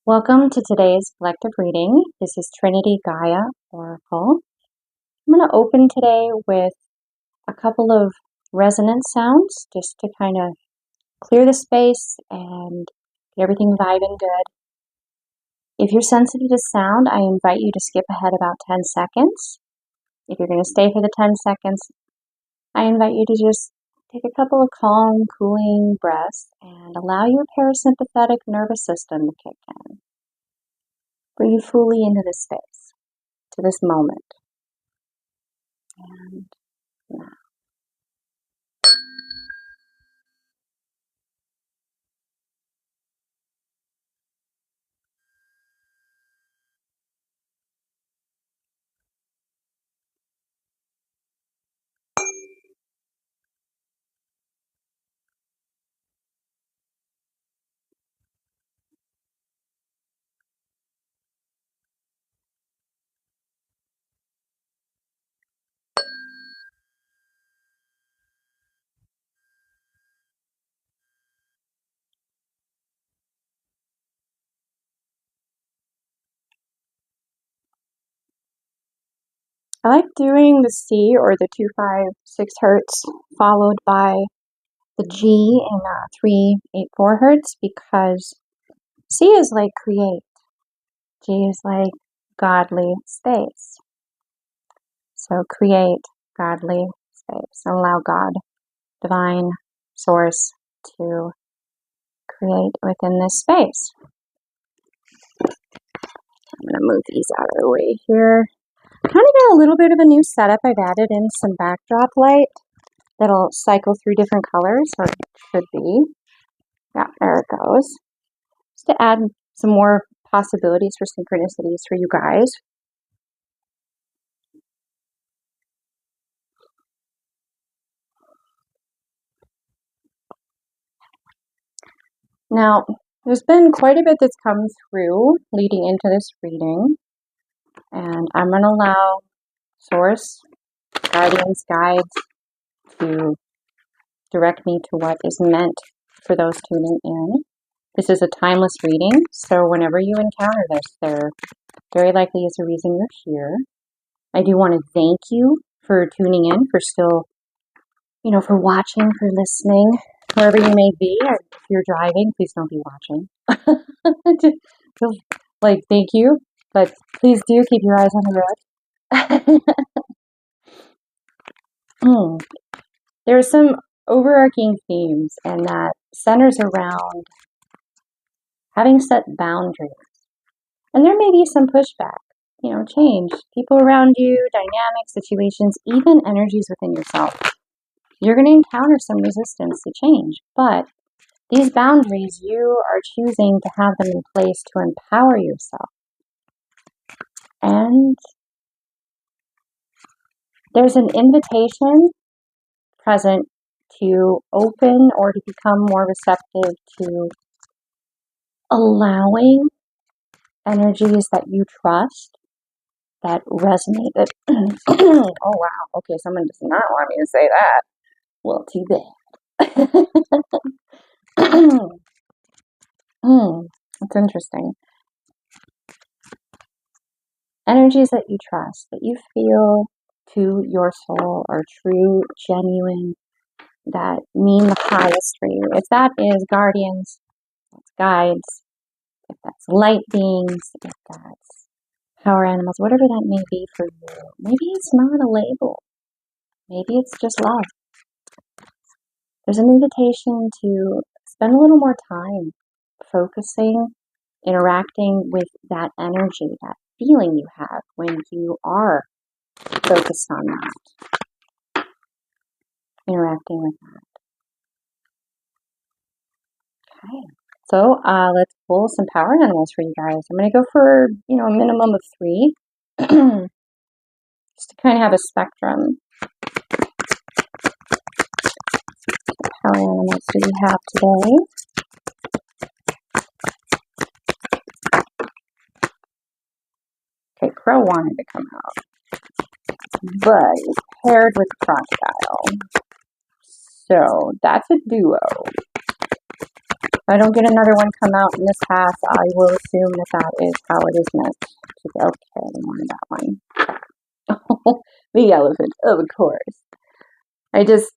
Welcome to today's collective reading. This is TrinityGaiaOracle. I'm going to open today with a couple of resonance sounds just to kind of clear the space and get everything vibing good. If you're sensitive to sound, I invite you to skip ahead about 10 seconds. If you're going to stay for the 10 seconds, I invite you to just take a couple of calm, cooling breaths and allow your parasympathetic nervous system to kick in. Breathe fully into this space, to this moment. And now. I like doing the C or the 256 hertz followed by the G in 384 hertz because C is like create, G is like godly space. So create godly space. Allow God, divine source, to create within this space. I'm going to move these out of the way here. Kind of got a little bit of a new setup. I've added in some backdrop light that'll cycle through different colors, or it should be. Yeah, there it goes. Just to add some more possibilities for synchronicities for you guys. Now, there's been quite a bit that's come through leading into this reading, and I'm going to allow Source, guardians, guides to direct me to what is meant for those tuning in. This is a timeless reading, so whenever you encounter this, there very likely is a reason you're here. I do want to thank you for tuning in, for still, for watching, for listening, wherever you may be. If you're driving, please don't be watching. Thank you, but please do keep your eyes on the road. There are some overarching themes, and that centers around having set boundaries. And there may be some pushback, change. People around you, dynamics, situations, even energies within yourself. You're going to encounter some resistance to change, but these boundaries, you are choosing to have them in place to empower yourself. And there's an invitation present to open or to become more receptive to allowing energies that you trust, that resonate. Oh, wow. Okay, someone does not want me to say that. Well, too bad. That's interesting. Energies that you trust, that you feel to your soul are true, genuine, that mean the highest for you. If that is guardians, that's guides, if that's light beings, if that's power animals, whatever that may be for you. Maybe it's not a label. Maybe it's just love. There's an invitation to spend a little more time focusing, interacting with that energy, that feeling you have when you are focused on that. Interacting with that. Okay. So let's pull some power animals for you guys. I'm going to go for, a minimum of 3. Just to kind of have a spectrum. What power animals do we have today? Okay, Crow wanted to come out, but he's paired with Crocodile. So that's a duo. I don't get another one come out in this path, I will assume that that is how it is meant to be. Okay, I wanted that one. The elephant, of course. I just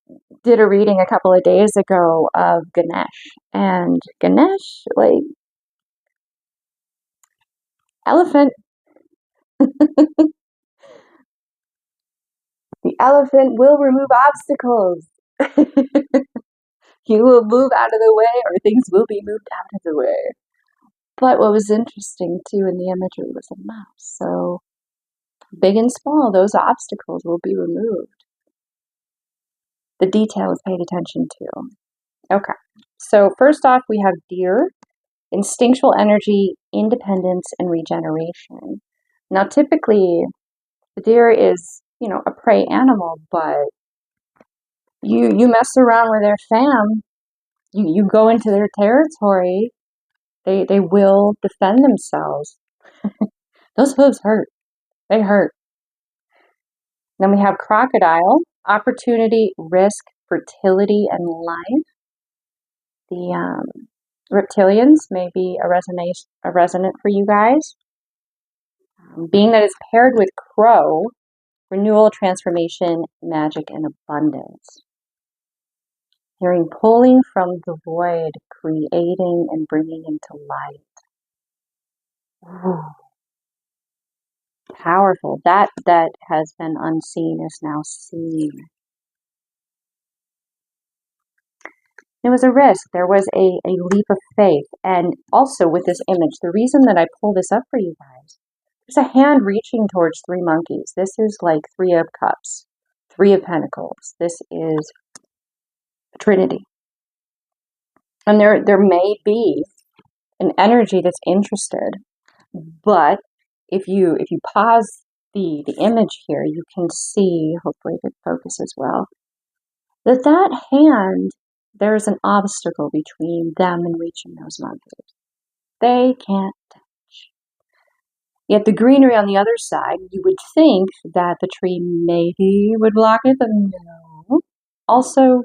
did a reading a couple of days ago of Ganesh. And Ganesh, like, elephant. The elephant will remove obstacles. He will move out of the way, or things will be moved out of the way. But what was interesting too in the imagery was a mouse. So big and small, those obstacles will be removed. The detail is paid attention to. Okay. So first off, we have deer, instinctual energy, independence, and regeneration. Now, typically, the deer is, a prey animal, but you mess around with their fam, you go into their territory, they will defend themselves. Those hooves hurt. They hurt. Then we have crocodile, opportunity, risk, fertility, and life. The reptilians may be a resonant for you guys. Being that it's paired with crow, renewal, transformation, magic, and abundance. Hearing pulling from the void, creating and bringing into light. Ooh. Powerful. That has been unseen is now seen. It was a risk. There was a leap of faith. And also with this image, the reason that I pull this up for you guys, there's a hand reaching towards three monkeys. This is like 3 of cups, 3 of pentacles. This is Trinity. And there may be an energy that's interested, but if you pause the image here, you can see, hopefully it focuses well, that hand, there's an obstacle between them and reaching those monkeys. They can't touch. Yet the greenery on the other side, you would think that the tree maybe would block it, but no. Also,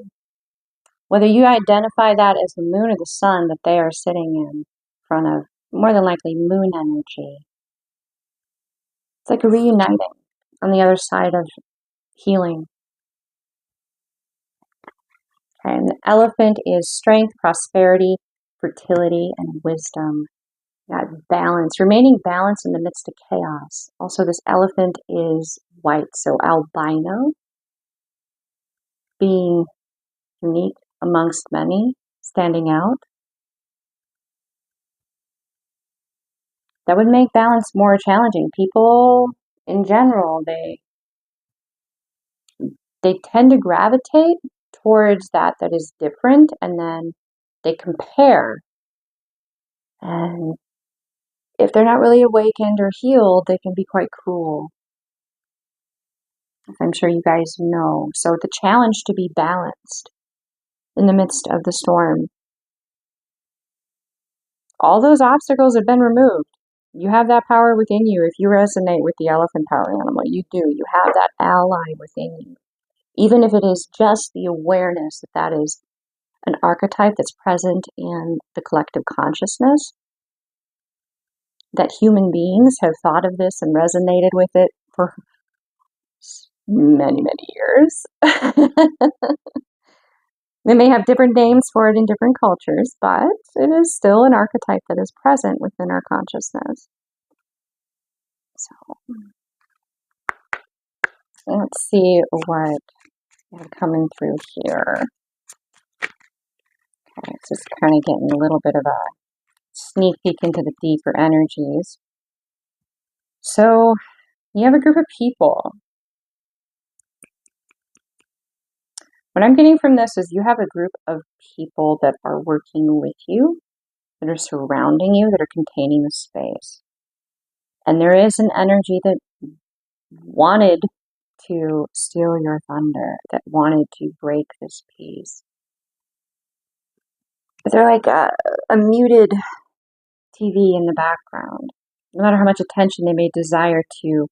whether you identify that as the moon or the sun that they are sitting in front of, more than likely moon energy. It's like a reuniting on the other side of healing. Okay, and the elephant is strength, prosperity, fertility, and wisdom. That balance, remaining balanced in the midst of chaos. Also, this elephant is white, so albino, being unique amongst many, standing out. That would make balance more challenging. People, in general, they tend to gravitate towards that is different, and then they compare. And if they're not really awakened or healed, they can be quite cruel. I'm sure you guys know. So the challenge to be balanced in the midst of the storm. All those obstacles have been removed. You have that power within you. If you resonate with the elephant power animal, you do. You have that ally within you. Even if it is just the awareness that is an archetype that's present in the collective consciousness, that human beings have thought of this and resonated with it for many, many years. They may have different names for it in different cultures, but it is still an archetype that is present within our consciousness. So, let's see what we have coming through here. Okay, it's just kind of getting a little bit of a sneak peek into the deeper energies. So, you have a group of people. What I'm getting from this is you have a group of people that are working with you, that are surrounding you, that are containing the space. And there is an energy that wanted to steal your thunder, that wanted to break this peace. But they're like a muted TV in the background. No matter how much attention they may desire to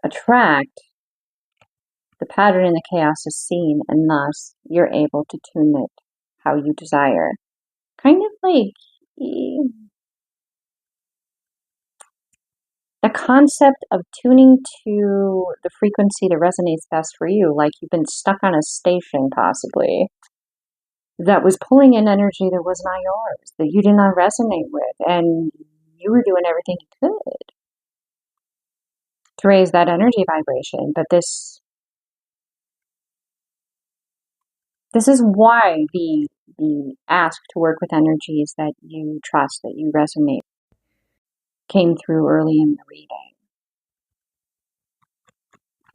attract, the pattern in the chaos is seen, and thus you're able to tune it how you desire. kind of like the concept of tuning to the frequency that resonates best for you, like you've been stuck on a station possibly that was pulling in energy that was not yours, that you did not resonate with, and you were doing everything you could to raise that energy vibration. But this is why the ask to work with energies that you trust, that you resonate, came through early in the reading.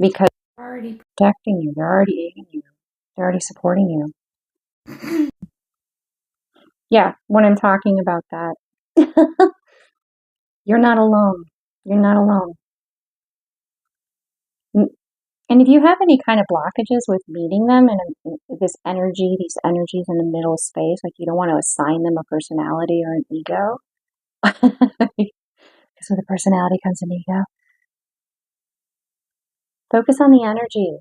Because they're already protecting you, they're already aiding you, they're already supporting you. Yeah, when I'm talking about that, you're not alone. You're not alone. And if you have any kind of blockages with meeting them and these energies in the middle space, like you don't want to assign them a personality or an ego, because with a personality comes an ego. Focus on the energy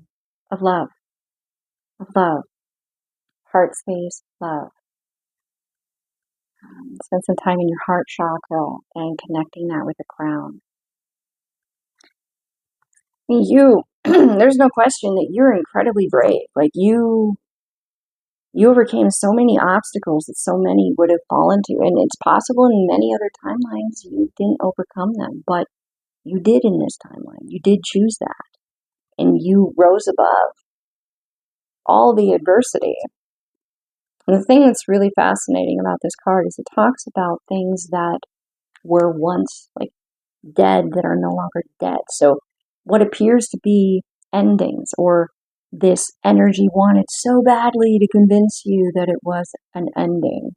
of love, heart space, love. Spend some time in your heart chakra and connecting that with the crown. You, there's no question that you're incredibly brave. Like you overcame so many obstacles that so many would have fallen to. And it's possible in many other timelines you didn't overcome them, but you did in this timeline. You did choose that. And you rose above all the adversity. And the thing that's really fascinating about this card is it talks about things that were once like dead that are no longer dead. So what appears to be endings, or this energy wanted so badly to convince you that it was an ending.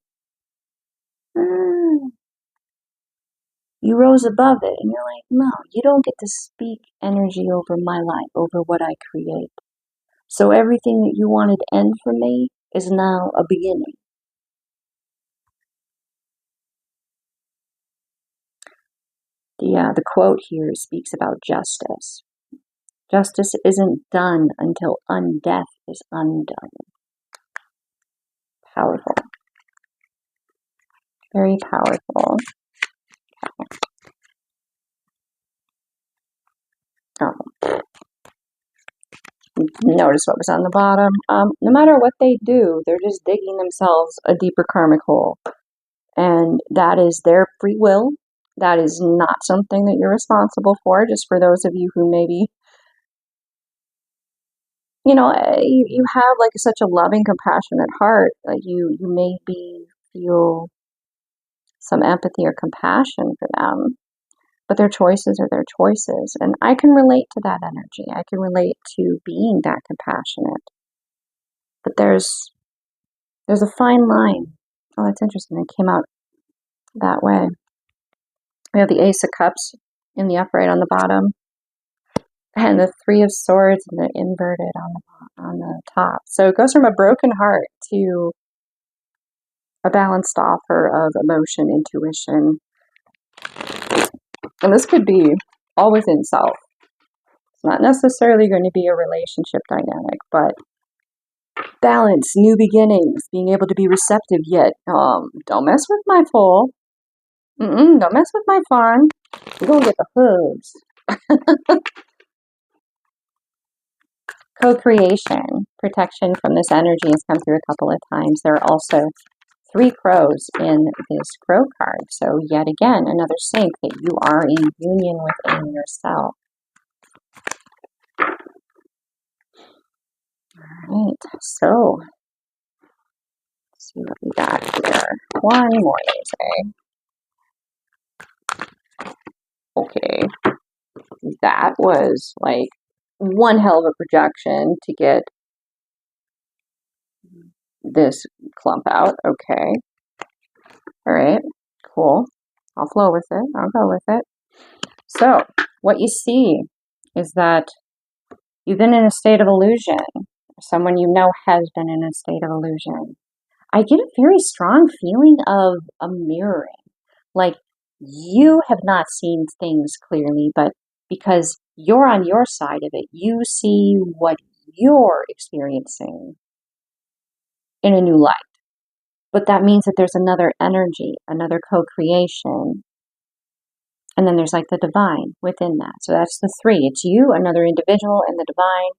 You rose above it and you're like, no, you don't get to speak energy over my life, over what I create. So everything that you wanted to end for me is now a beginning. The quote here speaks about justice. Justice isn't done until undeath is undone. Powerful. Very powerful. Notice what was on the bottom. No matter what they do, they're just digging themselves a deeper karmic hole. And that is their free will. That is not something that you're responsible for. Just for those of you who maybe, you have like such a loving, compassionate heart that you maybe feel some empathy or compassion for them. But their choices are their choices. And I can relate to that energy. I can relate to being that compassionate. But there's a fine line. Oh, that's interesting. It came out that way. We have the Ace of Cups in the upright on the bottom, and the Three of Swords and the inverted on the top. So it goes from a broken heart to a balanced offer of emotion, intuition. And this could be all within self. It's not necessarily going to be a relationship dynamic, but balance, new beginnings, being able to be receptive, yet don't mess with my foal. Don't mess with my farm. You're going to get the hooves. Co-creation, protection from this energy has come through a couple of times. There are also 3 crows in this crow card. So yet again, another sync that you are in union within yourself. All right, so let's see what we got here. One more laser. Okay, that was like one hell of a projection to get this clump out. Okay. All right. Cool. I'll flow with it. I'll go with it. So what you see is that you've been in a state of illusion. Someone you know has been in a state of illusion. I get a very strong feeling of a mirroring. Like you have not seen things clearly, but because you're on your side of it, you see what you're experiencing in a new light. But that means that there's another energy, another co-creation. And then there's like the divine within that. So that's the three. It's you, another individual, and the divine.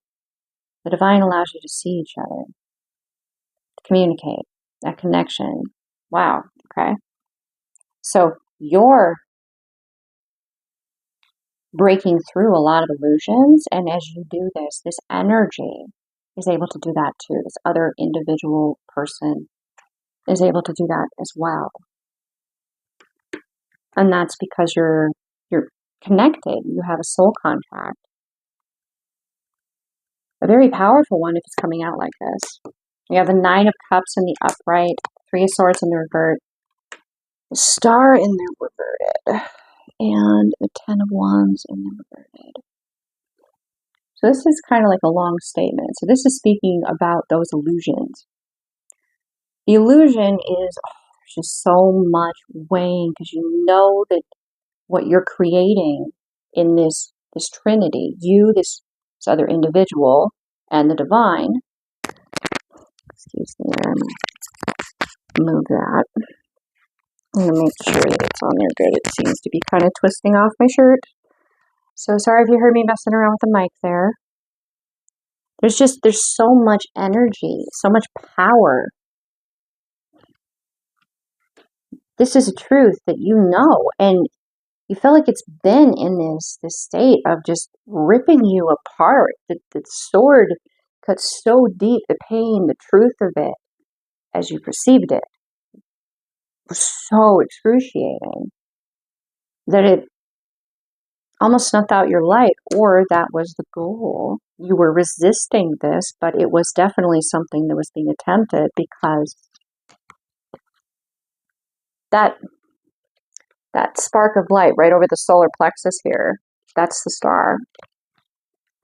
The divine allows you to see each other, to communicate, that connection. Wow. Okay. So you're breaking through a lot of illusions. And as you do this, this energy is able to do that too. This other individual person is able to do that as well. And that's because you're connected. You have a soul contract. A very powerful one if it's coming out like this. You have the Nine of Cups in the upright, Three of Swords in the revert, the Star in the reverted, and the Ten of Wands in the reverted. So this is kind of like a long statement. So this is speaking about those illusions. The illusion is, there's just so much weighing because you know that what you're creating in this Trinity, you, this other individual, and the divine. Excuse me, I'm gonna move that. I'm gonna make sure that it's on there good. It seems to be kind of twisting off my shirt. So sorry if you heard me messing around with the mic there. There's so much energy, so much power. This is a truth that you know, and you feel like it's been in this state of just ripping you apart. The sword cuts so deep, the pain, the truth of it, as you perceived it, was so excruciating that it almost snuffed out your light, or that was the goal. You were resisting this, but it was definitely something that was being attempted because that spark of light right over the solar plexus here, that's the star.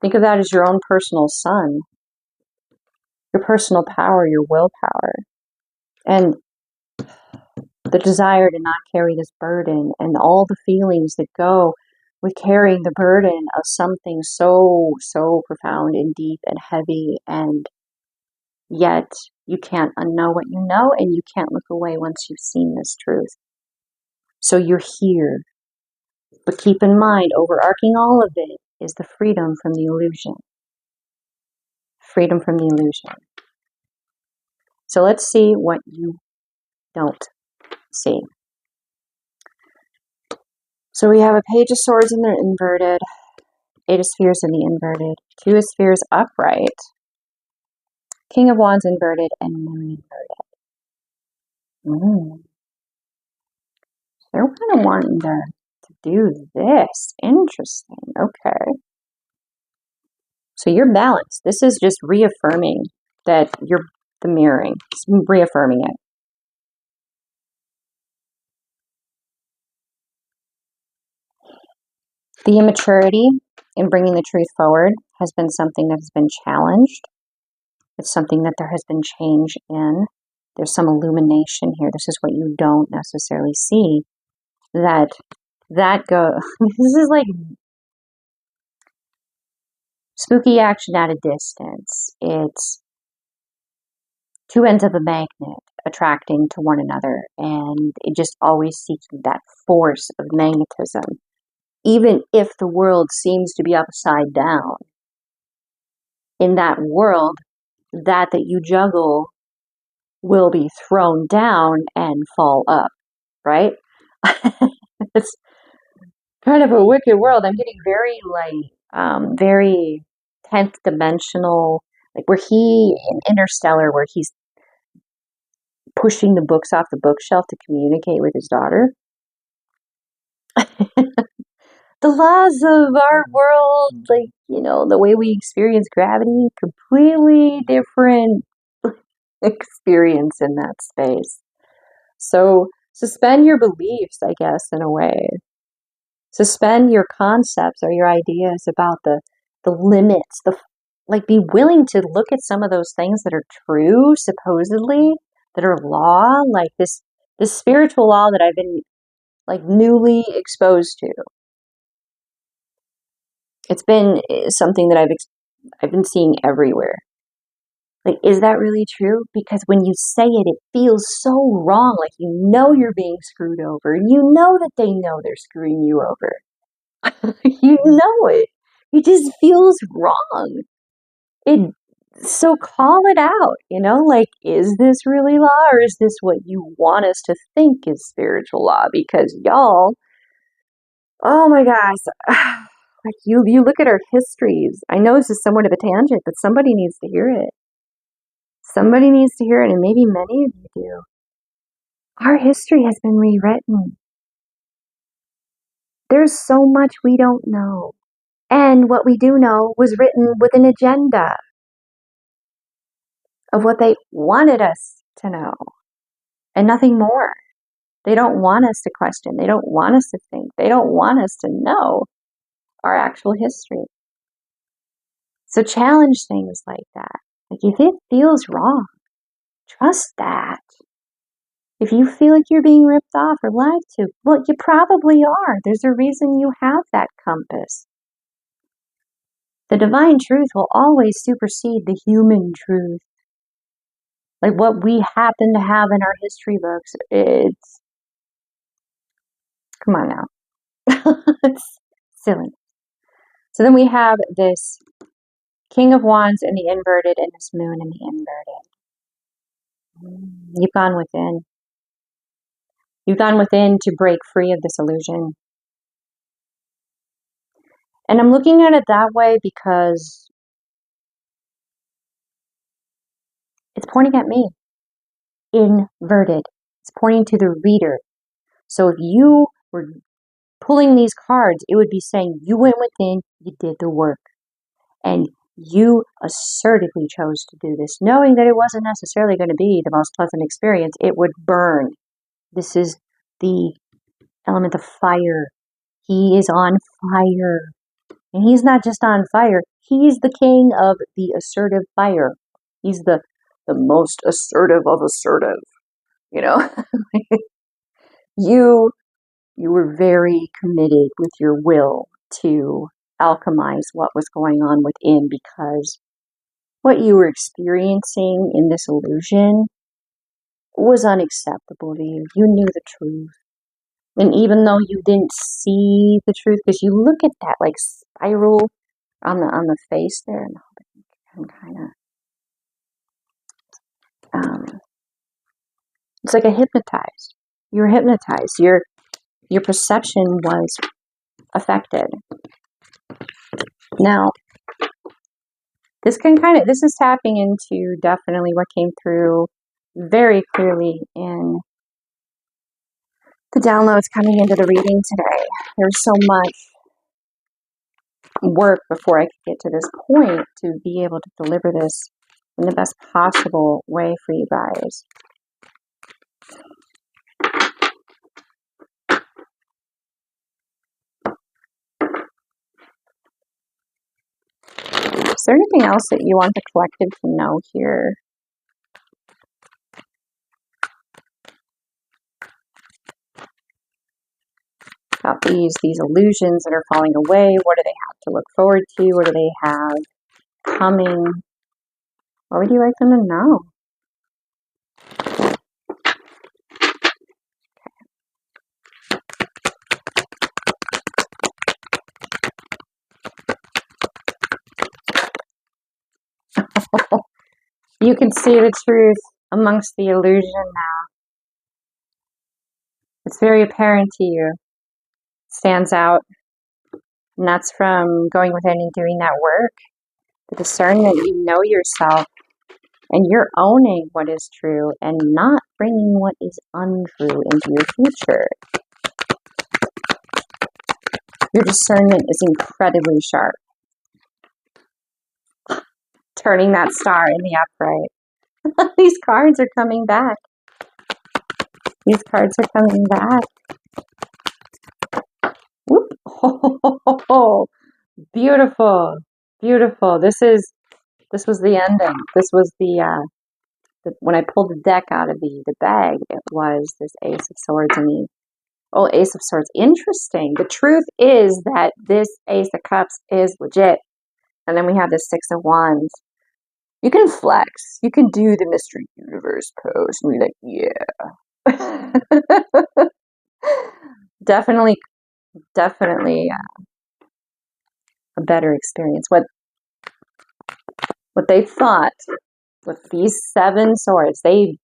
Think of that as your own personal sun, your personal power, your willpower, and the desire to not carry this burden and all the feelings that go with carrying the burden of something so, so profound and deep and heavy, and yet you can't unknow what you know, and you can't look away once you've seen this truth. So you're here. But keep in mind, overarching all of it is the freedom from the illusion. Freedom from the illusion. So let's see what you don't see. So we have a Page of Swords in the inverted, Eight of Spheres in the inverted, Two of Spheres upright, King of Wands inverted, and Moon inverted. They're kind of wanting to do this. Interesting. Okay. So you're balanced. This is just reaffirming that you're the mirroring. Just reaffirming it. The immaturity in bringing the truth forward has been something that has been challenged. It's something that there has been change in. There's some illumination here. This is what you don't necessarily see. That go. This is like spooky action at a distance. It's two ends of a magnet attracting to one another, and it just always seeking that force of magnetism. Even if the world seems to be upside down, in that world, that you juggle will be thrown down and fall up, right? It's kind of a wicked world. I'm getting very very 10th dimensional, like where in Interstellar, where he's pushing the books off the bookshelf to communicate with his daughter. The laws of our world, like, the way we experience gravity, completely different experience in that space. So suspend your beliefs, I guess, in a way. Suspend your concepts or your ideas about the limits, be willing to look at some of those things that are true, supposedly, that are law, like this spiritual law that I've been newly exposed to. It's been something that I've been seeing everywhere. Like, is that really true? Because when you say it, it feels so wrong. Like, you know you're being screwed over. And you know that they know they're screwing you over. You know it. It just feels wrong. So call it out, like, is this really law, or is this what you want us to think is spiritual law? Because y'all, oh my gosh, like you look at our histories. I know this is somewhat of a tangent, but somebody needs to hear it. Somebody needs to hear it, and maybe many of you do. Our history has been rewritten. There's so much we don't know. And what we do know was written with an agenda of what they wanted us to know, and nothing more. They don't want us to question. They don't want us to think. They don't want us to know our actual history. So challenge things like that. Like, if it feels wrong, trust that. If you feel like you're being ripped off or lied to, well, you probably are. There's a reason you have that compass. The divine truth will always supersede the human truth. Like, what we happen to have in our history books, come on now. It's silly. So then we have this King of Wands in the inverted and this Moon in the inverted. You've gone within. You've gone within to break free of this illusion. And I'm looking at it that way because it's pointing at me. Inverted. It's pointing to the reader. So if you were pulling these cards, it would be saying you went within, you did the work. And you assertively chose to do this, knowing that it wasn't necessarily going to be the most pleasant experience. It would burn. This is the element of fire. He is on fire. And he's not just on fire. He's the king of the assertive fire. He's the most assertive of assertive. You were very committed with your will to alchemize what was going on within, because what you were experiencing in this illusion was unacceptable to you. You knew the truth. And even though you didn't see the truth, because you look at that like spiral on the face there, and I'm kind of, it's like a hypnotized. You were hypnotized. Your perception was affected. Now, this is tapping into definitely what came through very clearly in the downloads coming into the reading today. There's so much work before I could get to this point to be able to deliver this in the best possible way for you guys. Is there anything else that you want the collective to know here? About these illusions that are falling away? What do they have to look forward to? What do they have coming? What would you like them to know? You can see the truth amongst the illusion now. It's very apparent to you. It stands out. And that's from going within and doing that work. The discernment, you know yourself. And you're owning what is true and not bringing what is untrue into your future. Your discernment is incredibly sharp. Turning that star in the upright. These cards are coming back. These cards are coming back. Whoop. Oh, beautiful. Beautiful. This was the ending. This was when I pulled the deck out of the bag, it was this Ace of Swords and the Ace of Swords. Interesting. The truth is that this Ace of Cups is legit. And then we have this Six of Wands. You can flex. You can do the Mystery Universe pose and be like, yeah. Definitely a better experience. What they thought with these 7 swords, they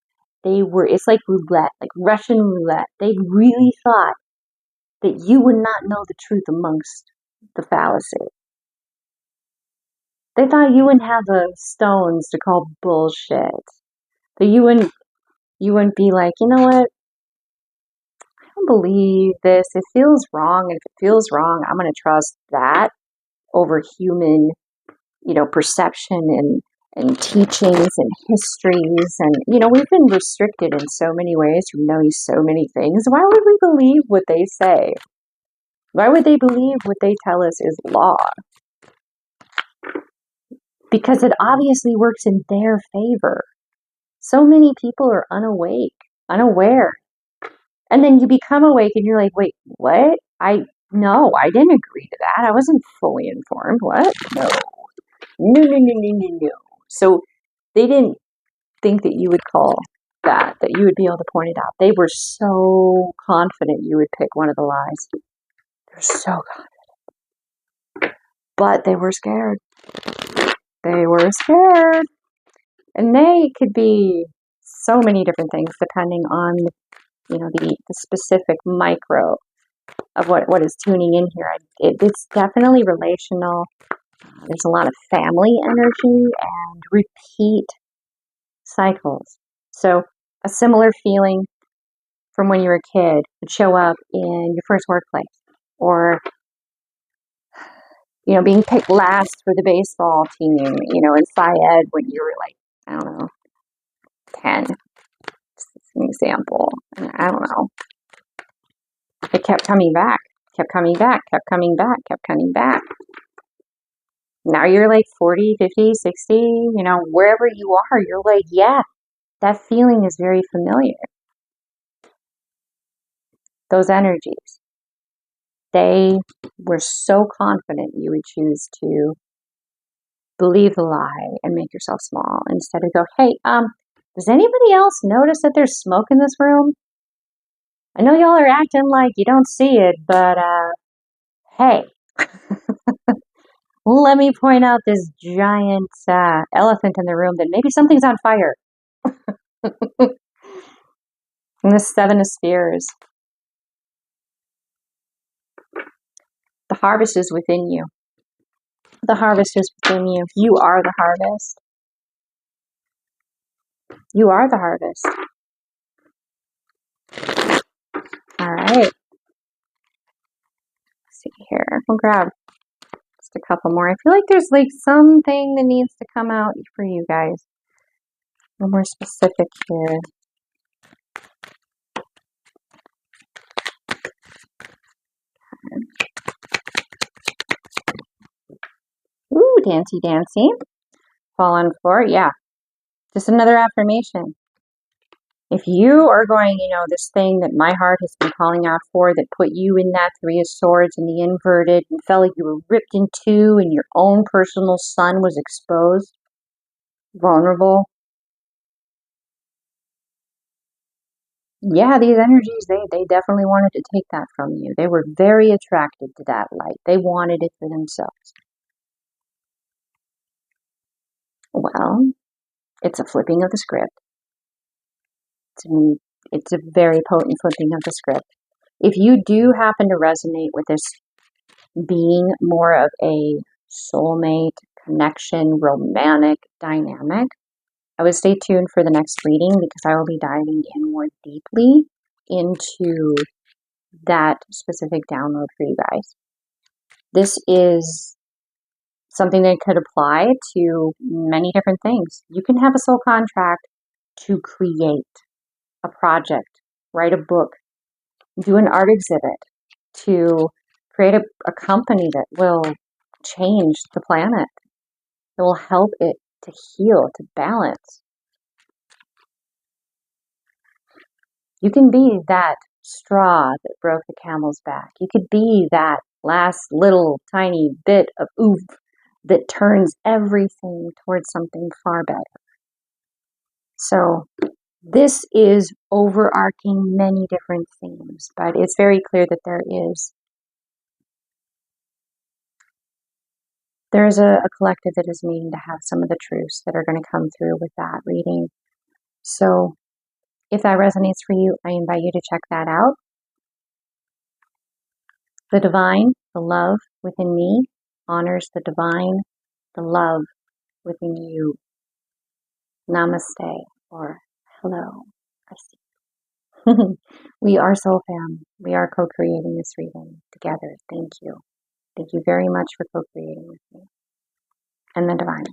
were, it's like roulette, like Russian roulette. They really thought that you would not know the truth amongst the fallacy. They thought you wouldn't have the stones to call bullshit. That you wouldn't be like, you know what? I don't believe this. It feels wrong. And if it feels wrong, I'm going to trust that over human, perception and teachings and histories. And, we've been restricted in so many ways from knowing so many things. Why would we believe what they say? Why would they believe what they tell us is law? Because it obviously works in their favor. So many people are unaware. And then you become awake and you're like, wait, what? No, I didn't agree to that. I wasn't fully informed. What? No. No. So they didn't think that you would call that you would be able to point it out. They were so confident you would pick one of the lies. They're so confident. But they were scared. And they could be so many different things depending on, the specific micro of what is tuning in here. It's definitely relational. There's a lot of family energy and repeat cycles. So a similar feeling from when you were a kid would show up in your first workplace, or being picked last for the baseball team, in Phi Ed when you were like, I don't know, 10. Just an example. I don't know. It kept coming back. Now you're like 40, 50, 60, wherever you are, you're like, yeah, that feeling is very familiar. Those energies, they were so confident you would choose to believe the lie and make yourself small instead of go, hey, does anybody else notice that there's smoke in this room? I know y'all are acting like you don't see it, but hey, let me point out this giant elephant in the room that maybe something's on fire. And the 7 of Spheres. The harvest is within you. The harvest is within you. You are the harvest. You are the harvest. All right. Let's see here. We'll grab just a couple more. I feel like there's like something that needs to come out for you guys. A little more specific here. Ooh, dancy. Fall on the floor. Yeah. Just another affirmation. If you are going, this thing that my heart has been calling out for, that put you in that 3 of Swords and the inverted, and felt like you were ripped in 2 and your own personal sun was exposed, vulnerable. Yeah, these energies, they definitely wanted to take that from you. They were very attracted to that light. They wanted it for themselves. Well, it's a flipping of the script. It's a very potent flipping of the script. If you do happen to resonate with this being more of a soulmate, connection, romantic dynamic, I would stay tuned for the next reading because I will be diving in more deeply into that specific download for you guys. This is something that could apply to many different things. You can have a soul contract to create a project, write a book, do an art exhibit, to create a company that will change the planet. It will help it to heal, to balance. You can be that straw that broke the camel's back. You could be that last little tiny bit of oomph that turns everything towards something far better. So this is overarching many different themes, but it's very clear that there's a collective that is needing to have some of the truths that are going to come through with that reading. So if that resonates for you, I invite you to check that out. The divine, the love within me, honors the divine, the love within you. Namaste, or hello, I see. We are soul fam. We are co-creating this reading together. Thank you. Thank you very much for co-creating with me and the divine.